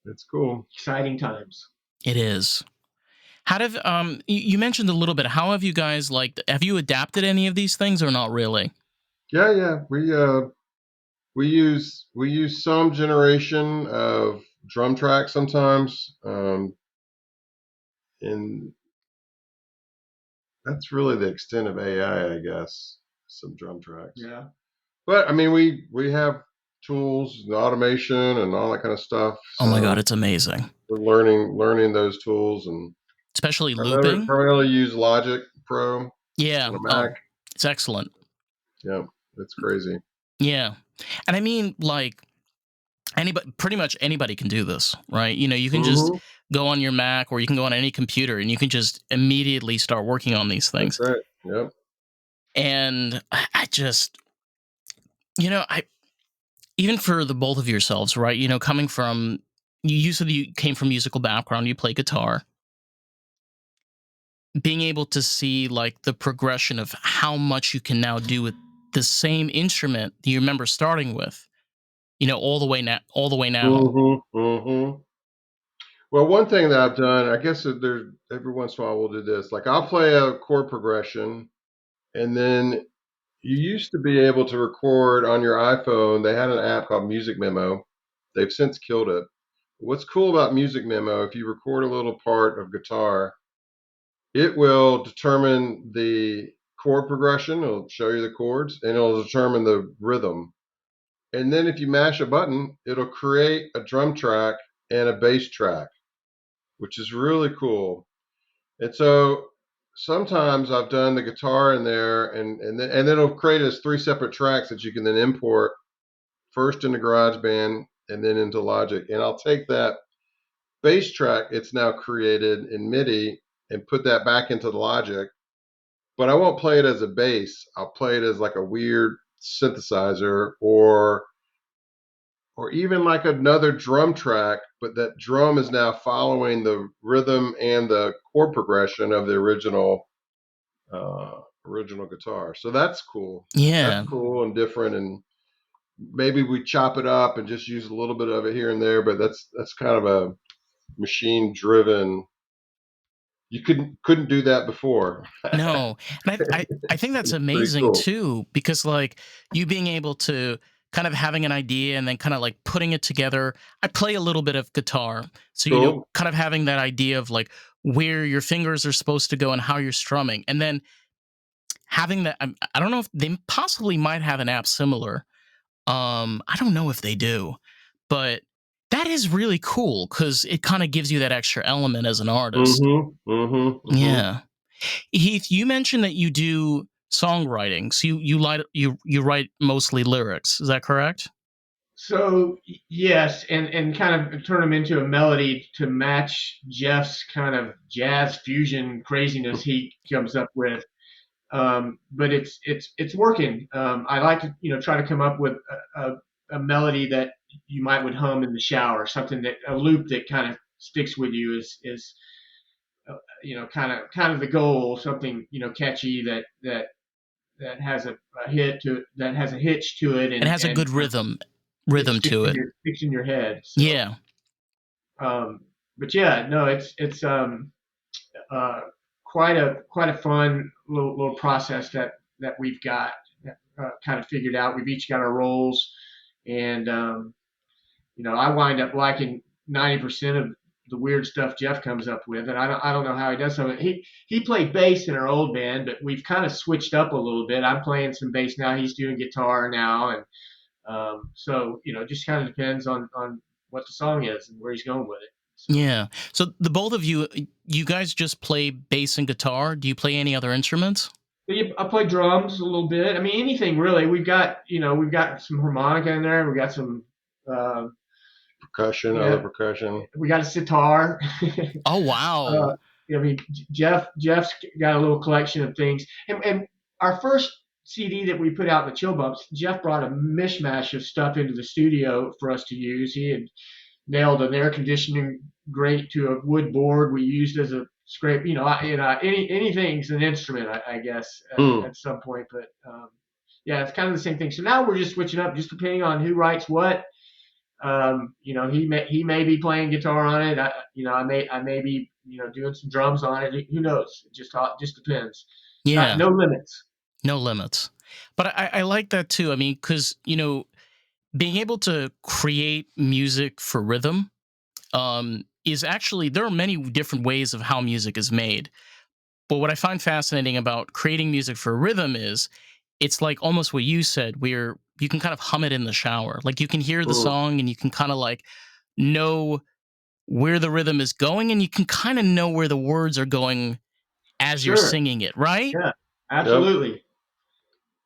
It's cool. Exciting times. It is. How have you mentioned a little bit? How have you guys, like, have you adapted any of these things or not really? Yeah. We use some generation of drum tracks sometimes, and that's really the extent of AI, I guess. Some drum tracks. Yeah. But I mean, we have tools and automation and all that kind of stuff. Oh my God, it's amazing. We're learning those tools, and especially I looping. primarily use Logic Pro. Yeah. On a Mac. It's excellent. Yeah, it's crazy. Yeah. And I mean, like, pretty much anybody can do this, right? You can just go on your Mac or you can go on any computer and you can just immediately start working on these things. That's right. Yep. And I just, I even for the both of yourselves, right? Coming from you said you came from musical background, you play guitar. Being able to see like the progression of how much you can now do with the same instrument that you remember starting with, all the way now. Well, one thing that I've done, I guess that there's every once in a while we'll do this. Like I'll play a chord progression, and then you used to be able to record on your iPhone. They had an app called Music Memo. They've since killed it. What's cool about Music Memo, if you record a little part of guitar, it will determine the chord progression. It'll show you the chords, and it'll determine the rhythm. And then if you mash a button, it'll create a drum track and a bass track, which is really cool. And so sometimes I've done the guitar in there, and then it'll create as 3 separate tracks that you can then import first into GarageBand and then into Logic. And I'll take that bass track it's now created in MIDI and put that back into the Logic, but I won't play it as a bass. I'll play it as like a weird synthesizer or even like another drum track, but that drum is now following the rhythm and the chord progression of the original guitar. So that's cool. Yeah. That's cool and different, and maybe we chop it up and just use a little bit of it here and there, but that's kind of a machine driven. You couldn't do that before. No. And I think that's amazing cool. too, because like you being able to kind of having an idea and then kind of like putting it together. I play a little bit of guitar. So, Cool. kind of having that idea of like where your fingers are supposed to go and how you're strumming. And then having that, I don't know if they possibly might have an app similar. I don't know if they do, but that is really cool because it kind of gives you that extra element as an artist. Yeah. Heath, you mentioned that you do songwriting. So you write mostly lyrics. Is that correct? So yes, and kind of turn them into a melody to match Jeff's kind of jazz fusion craziness he comes up with. But it's working. I like to try to come up with a melody that you would hum in the shower, something that a loop that kind of sticks with you is kind of the goal, something catchy that has a hit to that has a hitch to it, It has a good rhythm to it. Sticks in your head. So, Yeah. But yeah, no, it's quite a fun little process that we've got kind of figured out. We've each got our roles, and I wind up liking 90% of the weird stuff Jeff comes up with, and I don't know how he does some of it. He played bass in our old band, but we've kind of switched up a little bit. I'm playing some bass now. He's doing guitar now, and so it just kind of depends on what the song is and where he's going with it. So. Yeah. So the both of you guys just play bass and guitar. Do you play any other instruments? I play drums a little bit. I mean, anything really. We've got some harmonica in there. We've got some percussion, other percussion. We got a sitar. Oh wow! I mean, Jeff's got a little collection of things. And our first CD that we put out in the Chillbumps, Jeff brought a mishmash of stuff into the studio for us to use. He had nailed an air conditioning grate to a wood board we used as a scrape. Anything's an instrument, I guess, at some point. But yeah, it's kind of the same thing. So now we're just switching up, just depending on who writes what. He may be playing guitar on it. I may be doing some drums on it. Who knows? It just depends. Yeah, no limits. No limits. But I like that too. I mean, because being able to create music for rhythm is actually, there are many different ways of how music is made. But what I find fascinating about creating music for rhythm is it's like almost what you said, where you can kind of hum it in the shower. Like you can hear the song and you can kind of like know where the rhythm is going, and you can kind of know where the words are going as you're singing it, right? Yeah, absolutely.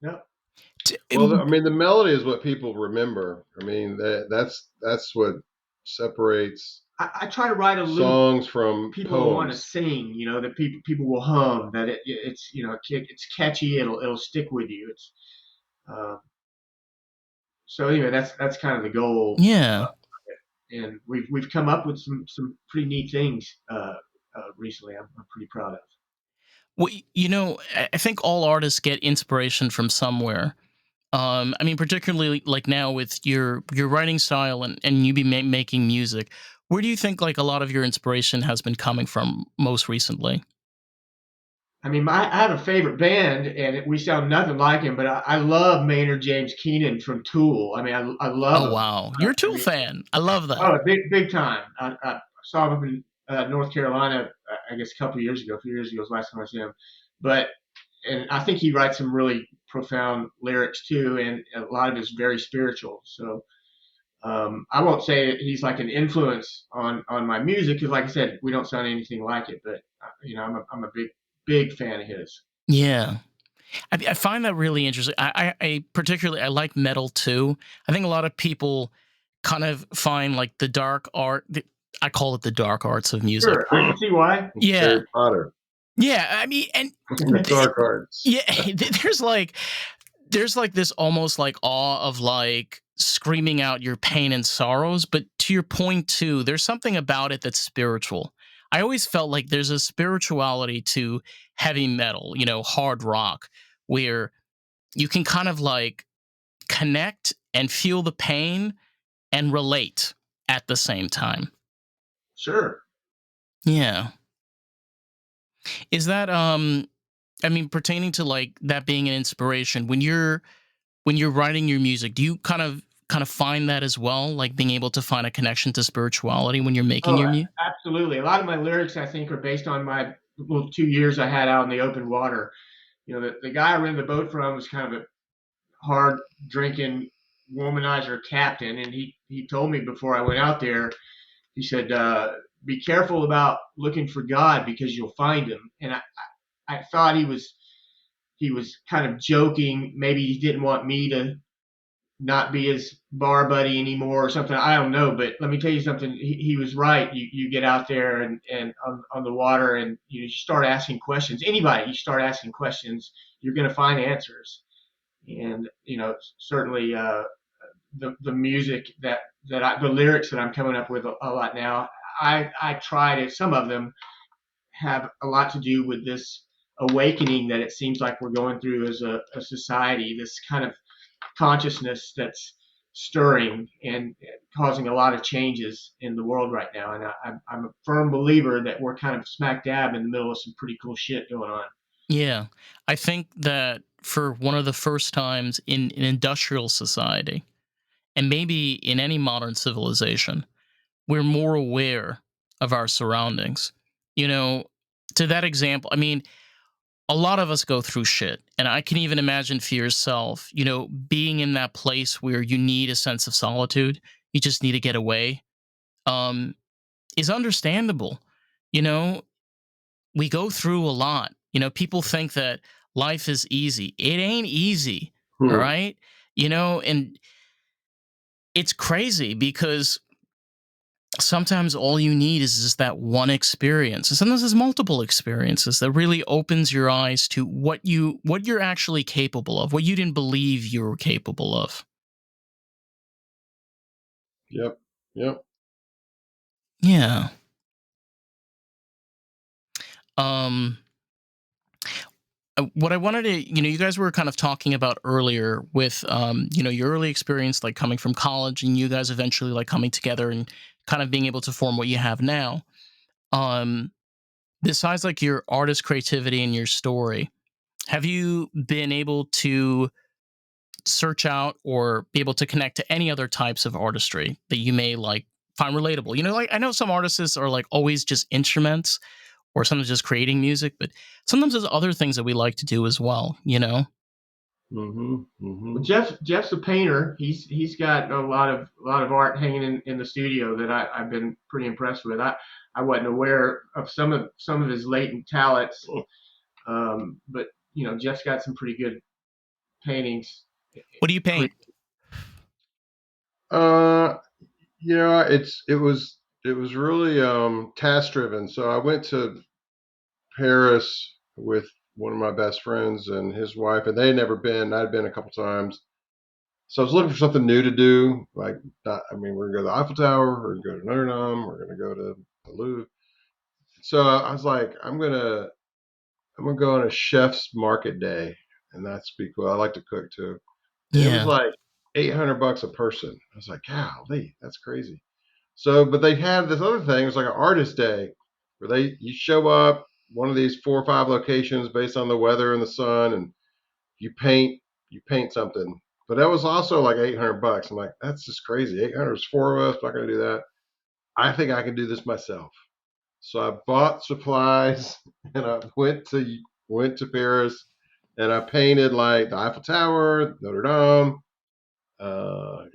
Yep. Well, I mean, the melody is what people remember. I mean, that's what separates I try to write a little songs from people will want to poems. sing, that people will hum, that it's it's catchy, it'll stick with you. It's uh, so anyway, that's kind of the goal. Yeah. And we've come up with some pretty neat things recently. I'm pretty proud of. Well, I think all artists get inspiration from somewhere. I mean, particularly like now with your writing style and you be making music. Where do you think like a lot of your inspiration has been coming from most recently? I mean, I have a favorite band, and we sound nothing like him, but I love Maynard James Keenan from Tool. I mean, I love Oh him. wow, you're a I Tool mean, fan. I love that. oh, big time. I saw him up in North Carolina, I guess a few years ago was the last time I saw him. But and I think he writes some really profound lyrics too, and a lot of it is very spiritual. So I won't say that he's like an influence on my music because, like I said, we don't sound anything like it. But I'm a big fan of his. Yeah. I find that really interesting. I particularly I like metal too. I think a lot of people kind of find like the dark art. I call it the dark arts of music. Sure, I can see why. Yeah, Harry Potter, yeah. I mean, and dark arts. yeah, there's like this almost like awe of like screaming out your pain and sorrows. But to your point too, there's something about it that's spiritual. I always felt like there's a spirituality to heavy metal, hard rock, where you can kind of like connect and feel the pain and relate at the same time. Sure. Yeah. Is that I mean pertaining to like that being an inspiration when you're writing your music, do you kind of find that as well, like being able to find a connection to spirituality when you're making Oh, your music? absolutely. A lot of my lyrics, I think, are based on my little 2 years I had out in the open water. The guy I rented the boat from was kind of a hard drinking womanizer captain, and he told me before I went out there, he said, "Be careful about looking for God because you'll find him." And I thought he was kind of joking. Maybe he didn't want me to not be his bar buddy anymore or something. I don't know, but let me tell you something. He was right. You get out there and on the water, and you start asking questions. Anybody, you start asking questions, you're going to find answers. And certainly the music the lyrics that I'm coming up with a lot now. I try to. Some of them have a lot to do with this awakening that it seems like we're going through as a society. This kind of consciousness that's stirring and causing a lot of changes in the world right now. And I'm a firm believer that we're kind of smack dab in the middle of some pretty cool shit going on. Yeah. I think that for one of the first times in an industrial society, and maybe in any modern civilization, we're more aware of our surroundings. You know, to that example, I mean, a lot of us go through shit. And I can even imagine for yourself, being in that place where you need a sense of solitude, you just need to get away, um, is understandable. You know, we go through a lot. People think that life is easy. It ain't easy. All Hmm. right. And it's crazy because sometimes all you need is just that one experience. And sometimes there's multiple experiences that really opens your eyes to what you're actually capable of, what you didn't believe you were capable of. Yep. Yep. Yeah. Um what I wanted to, you guys were kind of talking about earlier with, your early experience, like coming from college and you guys eventually like coming together and kind of being able to form what you have now. Um, Besides like your artist creativity and your story, have you been able to search out or be able to connect to any other types of artistry that you may like find relatable? Like I know some artists are like always just instruments or sometimes just creating music, but sometimes there's other things that we like to do as well. Mm-hmm. Mm-hmm. Well, Jeff's a painter. He's got a lot of art hanging in the studio that I've been pretty impressed with. I wasn't aware of some of his latent talents, but Jeff's got some pretty good paintings. What do you paint? It was really task driven. So I went to Paris with one of my best friends and his wife, and they had never been. I'd been a couple times. So I was looking for something new to do. We're gonna go to the Eiffel Tower, we're gonna go to Notre Dame, we're gonna go to the Louvre. So I was like, I'm gonna go on a chef's market day, and that's be cool. I like to cook too. And it was like $800 a person. I was like, golly, that's crazy. So, but they had this other thing. It was like an artist day where you show up one of these 4 or 5 locations based on the weather and the sun, and you paint something. But that was also like $800. I'm like, that's just crazy. 800 is 4 of us. I'm not gonna do that. I think I can do this myself. So I bought supplies and I went to Paris and I painted like the Eiffel Tower, Notre Dame,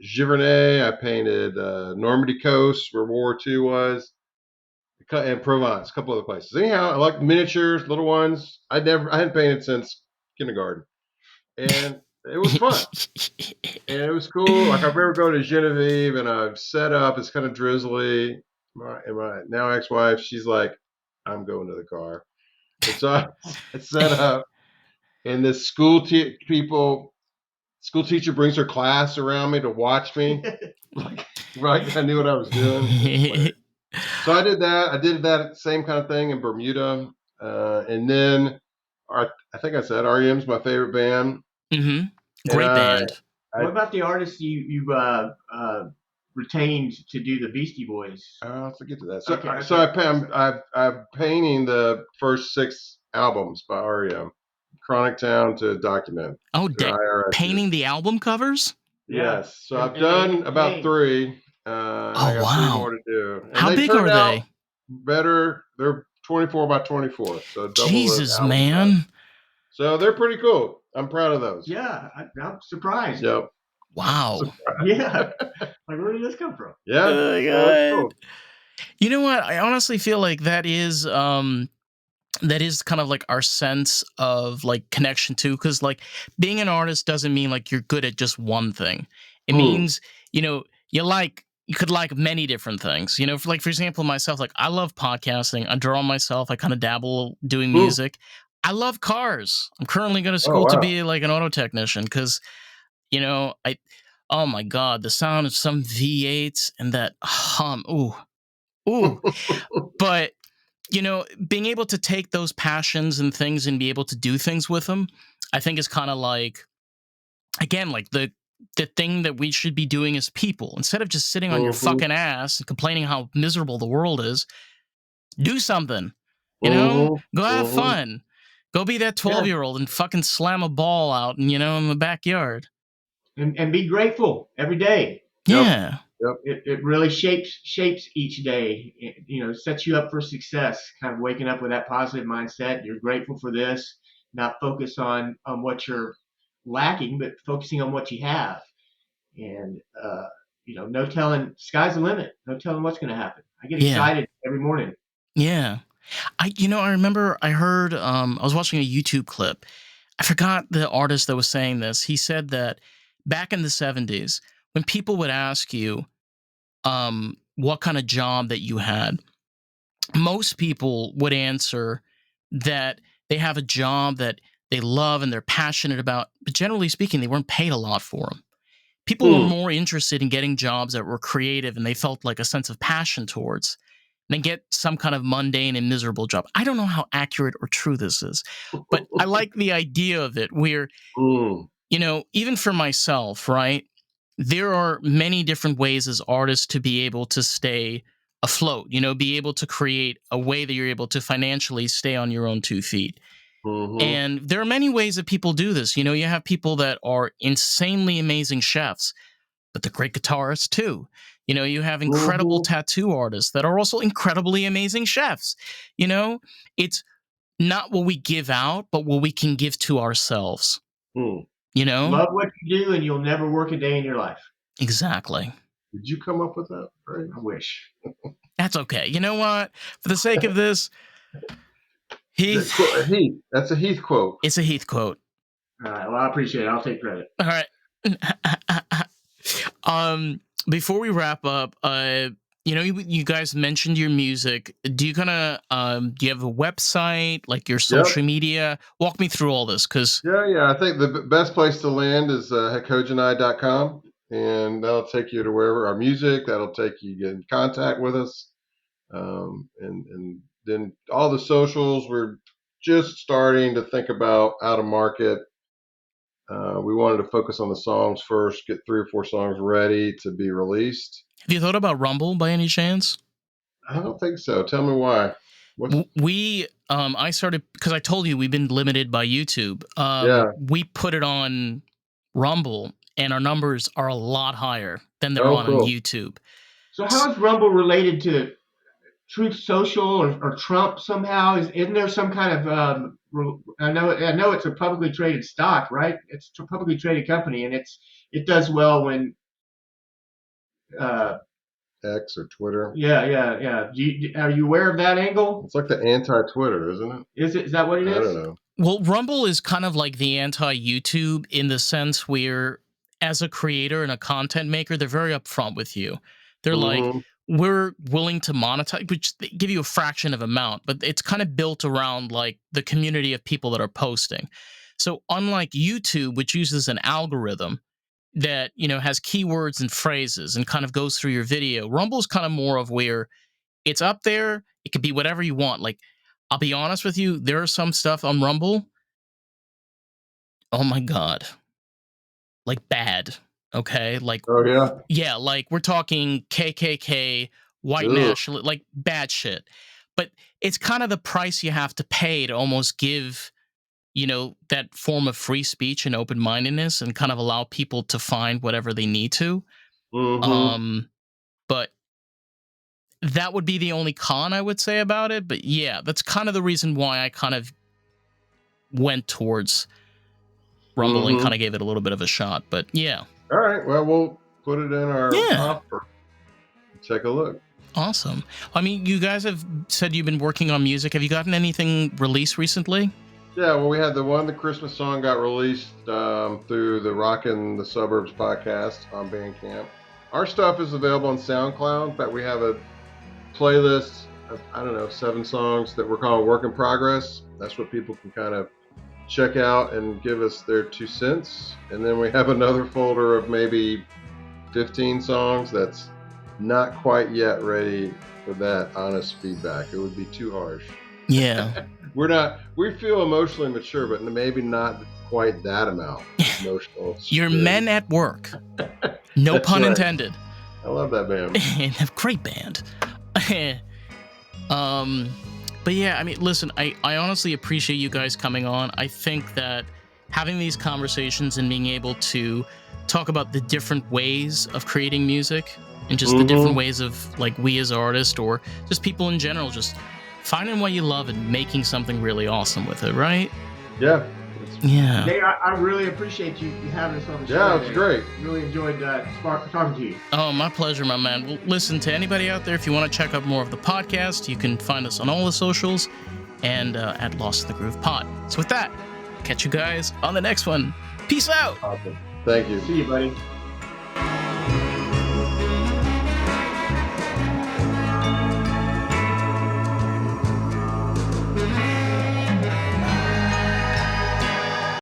Giverny. I painted Normandy Coast where World War II was, and Provence, a couple other places. Anyhow, I like miniatures, little ones. I hadn't painted since kindergarten, and it was fun. And it was cool. Like I remember going to Genevieve and I've set up. It's kind of drizzly. My now ex-wife, she's like, I'm going to the car. And so I set up, and this school teacher brings her class around me to watch me. Like I knew what I was doing. So I did that. I did that same kind of thing in Bermuda. And then I think I said REM's my favorite band. Mm-hmm. Great band. What about the artists you've retained to do the Beastie Boys? I'll get to that. So I'm painting the first 6 albums by REM, Chronic Town to Document. Oh, painting the album covers? Yes. So I've done about 3. I got 3 more to do. And how big are they? Better. They're 24 by 24. So Jesus, man. Size. So they're pretty cool. I'm proud of those. Yeah, I'm surprised. Yep. Wow. Yeah. Like, where did this come from? Yeah. Oh my God. Cool. You know what? I honestly feel like that is kind of like our sense of like connection too, because like being an artist doesn't mean like you're good at just one thing. It means, you could like many different things. For example, myself, like I love podcasting. I draw myself. I kind of dabble doing music. I love cars. I'm currently going to school to be like an auto technician because, oh my God, the sound of some V8s and that hum. Ooh. But, being able to take those passions and things and be able to do things with them, I think is kind of like, again, like the thing that we should be doing as people. Instead of just sitting on your fucking ass and complaining how miserable the world is, do something. Go have fun. Go be that 12-year-old and fucking slam a ball out and in the backyard. And be grateful every day. Yeah. Yep. It really shapes each day. It sets you up for success. Kind of waking up with that positive mindset. You're grateful for this. Not focus on what you're lacking, but focusing on what you have. And no telling. Sky's the limit. No telling what's going to happen. I get excited every morning. Yeah. I remember I heard, I was watching a YouTube clip. I forgot the artist that was saying this. He said that back in the 70s, when people would ask you what kind of job that you had, most people would answer that they have a job that they love and they're passionate about, but generally speaking, they weren't paid a lot for them. People were more interested in getting jobs that were creative and they felt like a sense of passion towards, than get some kind of mundane and miserable job. I don't know how accurate or true this is, but I like the idea of it where, even for myself, right, there are many different ways as artists to be able to stay afloat, be able to create a way that you're able to financially stay on your own 2 feet. And there are many ways that people do this. You have people that are insanely amazing chefs, but they're great guitarists too. You have incredible tattoo artists that are also incredibly amazing chefs. It's not what we give out, but what we can give to ourselves. Love what you do and you'll never work a day in your life. Exactly. Did you come up with that? Right? I wish. That's okay. You know what? For the sake of this, Heath. That's a Heath quote. It's a Heath quote. All right. Well, I appreciate it. I'll take credit. All right. Before we wrap up, you guys mentioned your music. Do you kind of do you have a website, like your social media? Walk me through all this, because Yeah. I think the best place to land is hecojeni.com, and that'll take you to wherever our music. That'll take you get in contact with us, and then all the socials. We're just starting to think about how to market. We wanted to focus on the songs first, get 3 or 4 songs ready to be released. have you thought about Rumble by any chance? I don't think so. Tell me why. I started because I told you we've been limited by YouTube. We put it on Rumble, and our numbers are a lot higher than they're on YouTube. So how is Rumble related to Truth Social or Trump somehow? Isn't there some kind of I know it's a publicly traded stock, right? It's a publicly traded company, and it does well when X or Twitter. Yeah. Are you aware of that angle? It's like the anti-Twitter, isn't it? Is that what it is? I don't know. Well, Rumble is kind of like the anti-YouTube in the sense where, as a creator and a content maker, they're very upfront with you. They're like, we're willing to monetize, which they give you a fraction of amount, but it's kind of built around like the community of people that are posting. So unlike YouTube, which uses an algorithm that, has keywords and phrases and kind of goes through your video, Rumble is kind of more of where it's up there. It could be whatever you want. Like, I'll be honest with you, there are some stuff on Rumble. Oh my God. Like bad. Okay. Like, yeah, like we're talking KKK, white national, like bad shit. But it's kind of the price you have to pay to almost give, that form of free speech and open-mindedness and kind of allow people to find whatever they need to. But that would be the only con I would say about it. But yeah, that's kind of the reason why I kind of went towards Rumble and kind of gave it a little bit of a shot. But yeah. All right. Well, we'll put it in our offer. Take a look. Awesome. I mean, you guys have said you've been working on music. Have you gotten anything released recently? Yeah, well, we had the Christmas song got released through the Rockin' the Suburbs podcast on Bandcamp. Our stuff is available on SoundCloud. In fact, we have a playlist of, 7 songs that we're calling Work in Progress. That's what people can kind of check out and give us their 2 cents. And then we have another folder of maybe 15 songs that's not quite yet ready for that honest feedback. It would be too harsh. Yeah. We feel emotionally mature, but maybe not quite that amount emotional. You're men at work. No pun intended. I love that band. Great band. But yeah, I mean, listen, I honestly appreciate you guys coming on. I think that having these conversations and being able to talk about the different ways of creating music and just the different ways of, like, we as artists or just people in general, just finding what you love and making something really awesome with it, right? Yeah. Yeah. Jay, I really appreciate you having us on the show. Yeah, it was great. Really enjoyed talking to you. Oh, my pleasure, my man. Well, listen, to anybody out there, if you want to check out more of the podcast, you can find us on all the socials and at Lost in the Groove Pod. So with that, catch you guys on the next one. Peace out. Awesome. Thank you. See you, buddy.